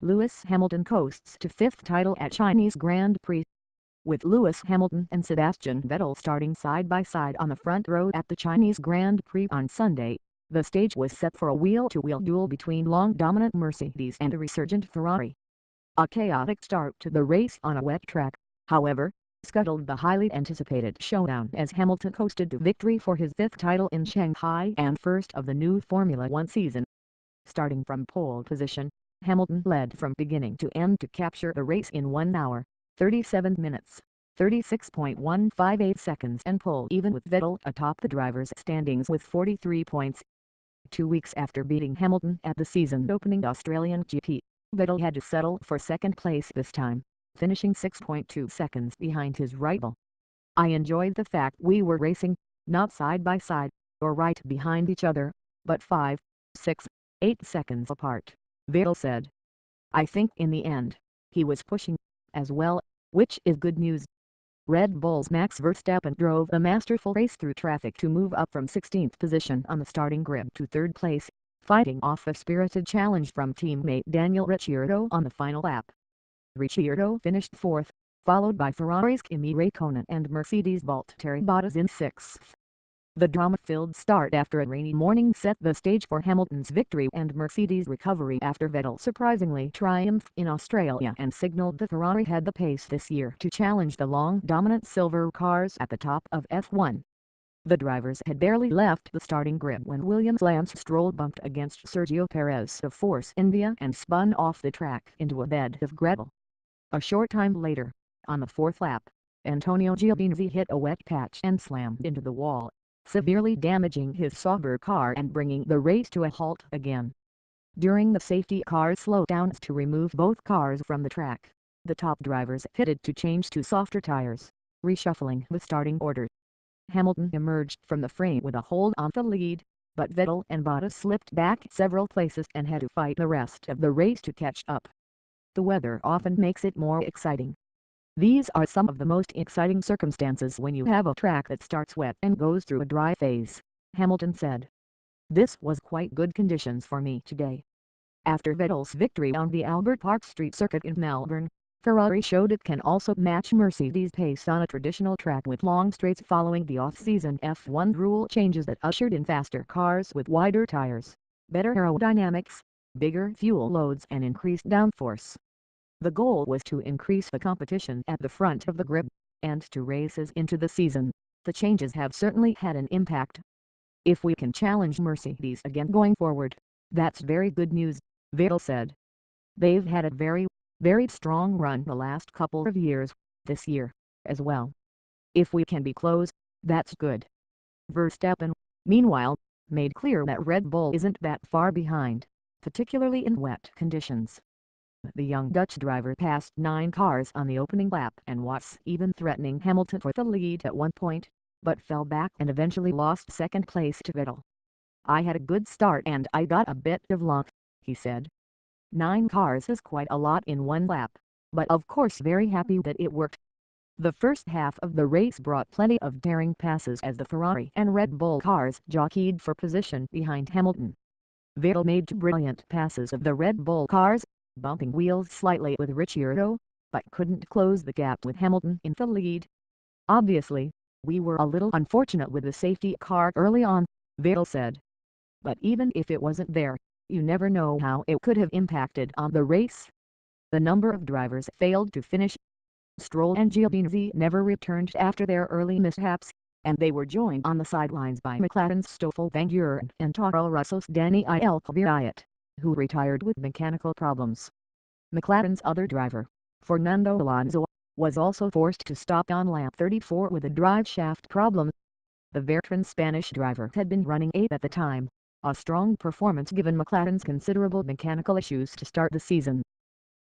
Lewis Hamilton coasts to fifth title at Chinese Grand Prix. With Lewis Hamilton and Sebastian Vettel starting side by side on the front row at the Chinese Grand Prix on Sunday, the stage was set for a wheel-to-wheel duel between long-dominant Mercedes and a resurgent Ferrari. A chaotic start to the race on a wet track, however, scuttled the highly anticipated showdown as Hamilton coasted to victory for his fifth title in Shanghai and first of the new Formula One season. Starting from pole position, Hamilton led from beginning to end to capture the race in 1 hour, 37 minutes, 36.158 seconds and pull even with Vettel atop the drivers' standings with 43 points. 2 weeks after beating Hamilton at the season-opening Australian GP, Vettel had to settle for second place this time, finishing 6.2 seconds behind his rival. "I enjoyed the fact we were racing, not side by side, or right behind each other, but 5, 6, 8 seconds apart," Vettel said. "I think in the end, he was pushing, as well, which is good news." Red Bull's Max Verstappen drove a masterful race through traffic to move up from 16th position on the starting grid to third place, fighting off a spirited challenge from teammate Daniel Ricciardo on the final lap. Ricciardo finished fourth, followed by Ferrari's Kimi Räikkönen and Mercedes' Valtteri Bottas in sixth. The drama-filled start after a rainy morning set the stage for Hamilton's victory and Mercedes' recovery after Vettel surprisingly triumphed in Australia and signaled that Ferrari had the pace this year to challenge the long-dominant silver cars at the top of F1. The drivers had barely left the starting grid when Williams' Lance Stroll bumped against Sergio Perez of Force India and spun off the track into a bed of gravel. A short time later, on the fourth lap, Antonio Giovinazzi hit a wet patch and slammed into the wall, severely damaging his Sauber car and bringing the race to a halt again. During the safety car slowdowns to remove both cars from the track, the top drivers pitted to change to softer tires, reshuffling the starting order. Hamilton emerged from the frame with a hold on the lead, but Vettel and Bottas slipped back several places and had to fight the rest of the race to catch up. "The weather often makes it more exciting. These are some of the most exciting circumstances when you have a track that starts wet and goes through a dry phase," Hamilton said. "This was quite good conditions for me today." After Vettel's victory on the Albert Park Street circuit in Melbourne, Ferrari showed it can also match Mercedes' pace on a traditional track with long straights following the off-season F1 rule changes that ushered in faster cars with wider tires, better aerodynamics, bigger fuel loads and increased downforce. The goal was to increase the competition at the front of the grid, and to races into the season, the changes have certainly had an impact. "If we can challenge Mercedes again going forward, that's very good news," Vettel said. "They've had a very strong run the last couple of years, this year, as well. If we can be close, that's good." Verstappen, meanwhile, made clear that Red Bull isn't that far behind, particularly in wet conditions. The young Dutch driver passed 9 cars on the opening lap and was even threatening Hamilton for the lead at one point, but fell back and eventually lost second place to Vettel. "I had a good start and I got a bit of luck," he said. 9 cars is quite a lot in one lap, but of course very happy that it worked. The first half of the race brought plenty of daring passes as the Ferrari and Red Bull cars jockeyed for position behind Hamilton. Vettel made 2 brilliant passes of the Red Bull cars, bumping wheels slightly with Ricciardo, but couldn't close the gap with Hamilton in the lead. "Obviously, we were a little unfortunate with the safety car early on," Vettel said. "But even if it wasn't there, you never know how it could have impacted on the race." The number of drivers failed to finish. Stroll and Giovinazzi never returned after their early mishaps, and they were joined on the sidelines by McLaren's Stoffel Vandoorne and Toro Rosso's Daniil Kvyat, who retired with mechanical problems. McLaren's other driver, Fernando Alonso, was also forced to stop on lap 34 with a drive shaft problem. The veteran Spanish driver had been running 8th at the time, a strong performance given McLaren's considerable mechanical issues to start the season.